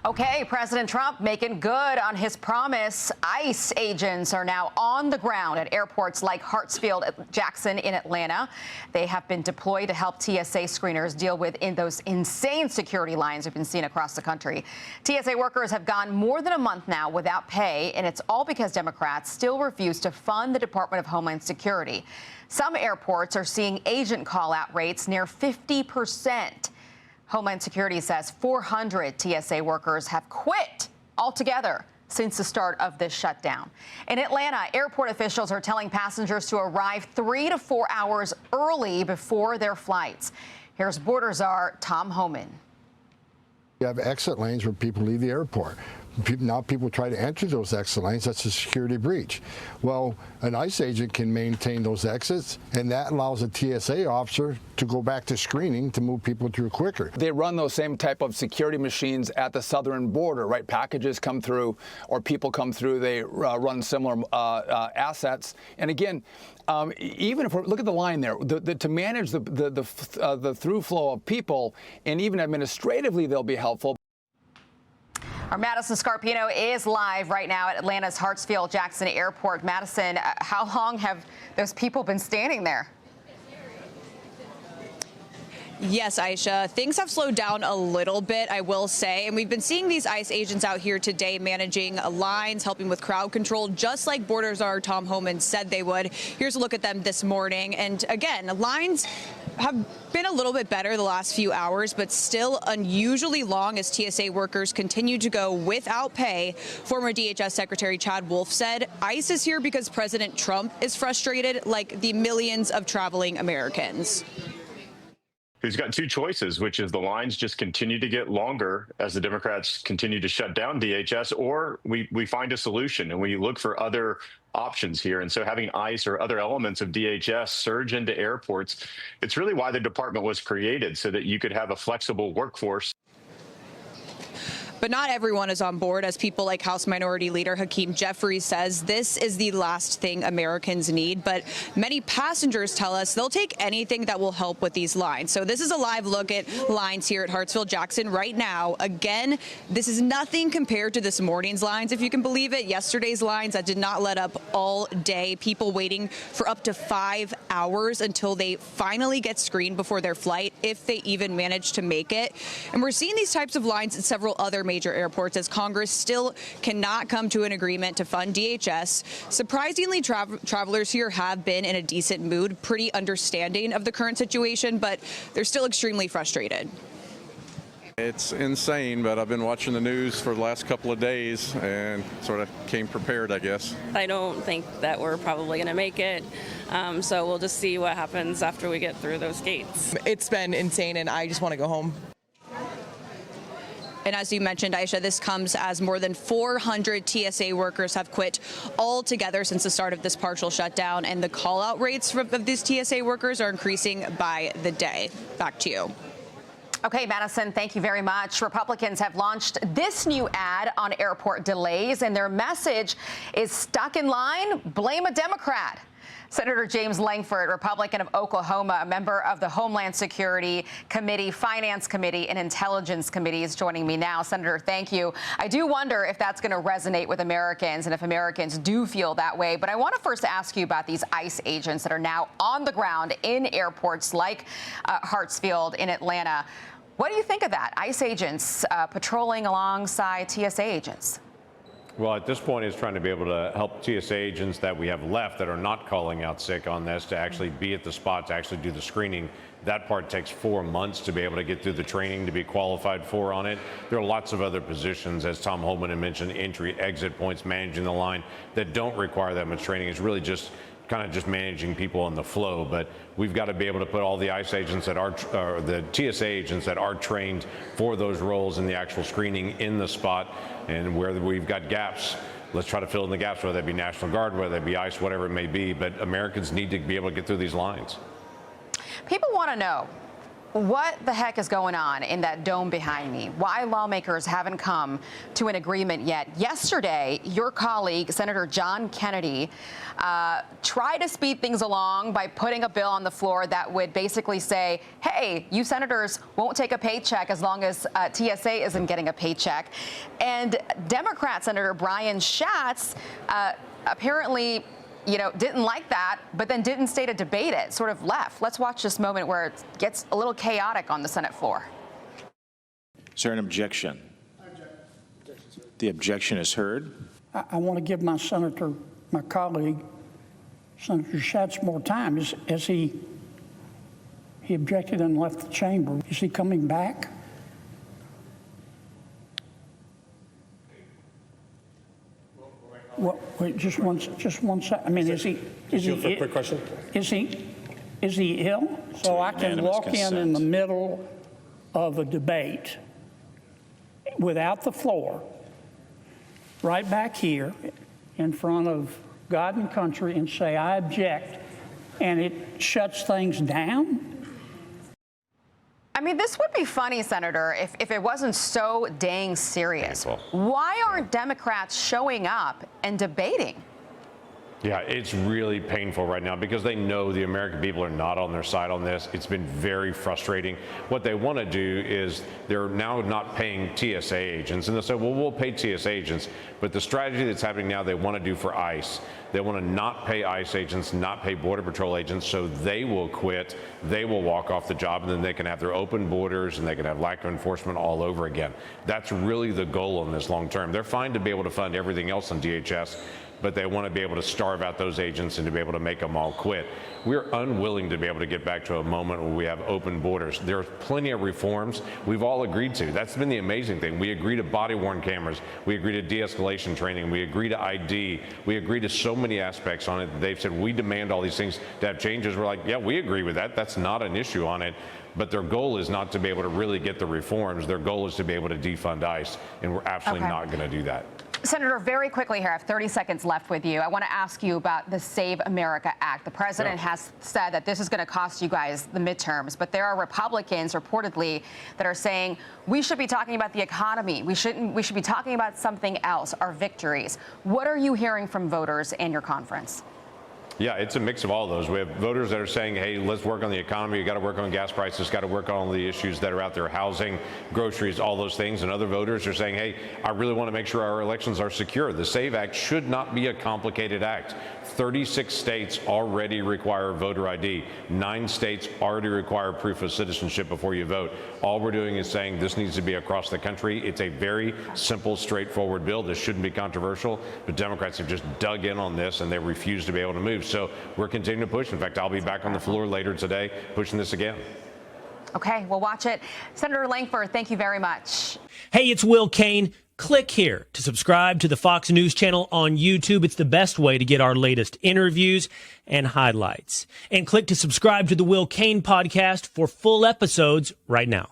Okay, President Trump making good on his promise. ICE agents are now on the ground at airports like Hartsfield-Jackson in Atlanta. They have been deployed to help TSA screeners deal with those insane security lines we've been seeing across the country. TSA workers have gone more than a month now without pay, and it's all because Democrats still refuse to fund the Department of Homeland Security. Some airports are seeing agent call-out rates near 50%. Homeland Security says 400 TSA workers have quit altogether since the start of this shutdown. In Atlanta, airport officials are telling passengers to arrive 3 to 4 hours early before their flights. Here's Border Czar Tom Homan. You have exit lanes where people leave the airport. Now people try to enter those exit lanes. That's a security breach. Well, an ICE agent can maintain those exits, and that allows a TSA officer to go back to screening to move people through quicker. They run those same type of security machines at the southern border, right? Packages come through or people come through. They run similar assets. And again, even if we look at the line there, to manage the through flow of people, and even administratively, they'll be helpful. Our Madison Scarpino is live right now at Atlanta's Hartsfield-Jackson Airport. Madison, how long have those people been standing there? Yes, Aisha, things have slowed down a little bit, I will say, and we've been seeing these ICE agents out here today managing lines, helping with crowd control, just like Border Czar Tom Homan said they would. Here's a look at them this morning. And again, lines have been a little bit better the last few hours, but still unusually long as TSA workers continue to go without pay. Former DHS Secretary Chad Wolf said ICE is here because President Trump is frustrated, like the millions of traveling Americans. He's got two choices, which is the lines just continue to get longer as the Democrats continue to shut down DHS, or we find a solution and we look for other options here. And so having ICE or other elements of DHS surge into airports, it's really why the department was created, so that you could have a flexible workforce. But not everyone is on board, as people like House Minority Leader Hakeem Jeffries says this is the last thing Americans need. But many passengers tell us they'll take anything that will help with these lines. So this is a live look at lines here at Hartsfield-Jackson right now. Again, this is nothing compared to this morning's lines, if you can believe it. Yesterday's lines that did not let up all day. People waiting for up to 5 hours until they finally get screened before their flight, if they even manage to make it. And we're seeing these types of lines at several other major airports as Congress still cannot come to an agreement to fund DHS. Surprisingly, travelers here have been in a decent mood, pretty understanding of the current situation, but they're still extremely frustrated. It's insane, but I've been watching the news for the last couple of days and sort of came prepared, I guess. I don't think that we're probably going to make it, so we'll just see what happens after we get through those gates. It's been insane, and I just want to go home. And as you mentioned, Aisha, this comes as more than 400 TSA workers have quit altogether since the start of this partial shutdown, and the call-out rates of these TSA workers are increasing by the day. Back to you. Okay, Madison, thank you very much. Republicans have launched this new ad on airport delays, and their message is stuck in line, blame a Democrat. Senator James Lankford, Republican of Oklahoma, a member of the Homeland Security Committee, Finance Committee, and Intelligence Committee, is joining me now. Senator, thank you. I do wonder if that's going to resonate with Americans and if Americans do feel that way. But I want to first ask you about these ICE agents that are now on the ground in airports like Hartsfield in Atlanta. What do you think of that? ICE agents patrolling alongside TSA agents? Well, at this point, it's trying to be able to help TSA agents that we have left that are not calling out sick on this to actually be at the spot to actually do the screening. That part takes 4 months to be able to get through the training to be qualified for on it. There are lots of other positions, as Tom Homan had mentioned, entry, exit points, managing the line, that don't require that much training. It's really just kind of just managing people on the flow. But we've got to be able to put all the ICE agents that are, or the TSA agents that are trained for those roles in the actual screening in the spot. And where we've got gaps, let's try to fill in the gaps, whether that be National Guard, whether that be ICE, whatever it may be. But Americans need to be able to get through these lines. People want to know, what the heck is going on in that dome behind me? Why lawmakers haven't come to an agreement yet? Yesterday, your colleague, Senator John Kennedy, tried to speed things along by putting a bill on the floor that would basically say, hey, you senators won't take a paycheck as long as TSA isn't getting a paycheck. And Democrat Senator Brian Schatz apparently didn't like that, but then didn't stay to debate it, sort of left. Let's watch this moment where it gets a little chaotic on the Senate floor. Is there an objection? The objection is heard. I want to give my colleague, Senator Schatz, more time. As he objected and left the chamber. Is he coming back? Well, wait, just one second. I mean, is he quick question? Is he ill? So I can walk in the middle of a debate without the floor, right back here in front of God and country, and say I object, and it shuts things down? I mean, this would be funny, Senator, if it wasn't so dang serious. Why aren't Democrats showing up and debating? Yeah, it's really painful right now because they know the American people are not on their side on this. It's been very frustrating. What they want to do is they're now not paying TSA agents. And they'll say, well, we'll pay TSA agents. But the strategy that's happening now, they want to do for ICE. They want to not pay ICE agents, not pay Border Patrol agents, so they will quit, they will walk off the job, and then they can have their open borders and they can have lack of enforcement all over again. That's really the goal on this long term. They're fine to be able to fund everything else on DHS, but they want to be able to starve out those agents and to be able to make them all quit. We're unwilling to be able to get back to a moment where we have open borders. There's plenty of reforms we've all agreed to. That's been the amazing thing. We agree to body-worn cameras. We agree to de-escalation training. We agree to ID. We agree to so many aspects on it. They've said we demand all these things to have changes. We're like, yeah, we agree with that. That's not an issue on it. But their goal is not to be able to really get the reforms. Their goal is to be able to defund ICE, and we're absolutely not going to do that. Senator, very quickly here, I have 30 seconds left with you. I want to ask you about the Save America Act. The president has said that this is going to cost you guys the midterms, but there are Republicans reportedly that are saying we should be talking about the economy. We should be talking about something else, our victories. What are you hearing from voters and your conference? Yeah, it's a mix of all of those. We have voters that are saying, hey, let's work on the economy. You got to work on gas prices, got to work on all the issues that are out there, housing, groceries, all those things. And other voters are saying, hey, I really want to make sure our elections are secure. The SAVE Act should not be a complicated act. 36 states already require voter ID. 9 states already require proof of citizenship before you vote. All we're doing is saying this needs to be across the country. It's a very simple, straightforward bill. This shouldn't be controversial, but Democrats have just dug in on this and they refuse to be able to move. So we're continuing to push. In fact, I'll be back on the floor later today pushing this again. Okay, we'll watch it. Senator Lankford, thank you very much. Hey, it's Will Cain. Click here to subscribe to the Fox News channel on YouTube. It's the best way to get our latest interviews and highlights. And click to subscribe to the Will Cain podcast for full episodes right now.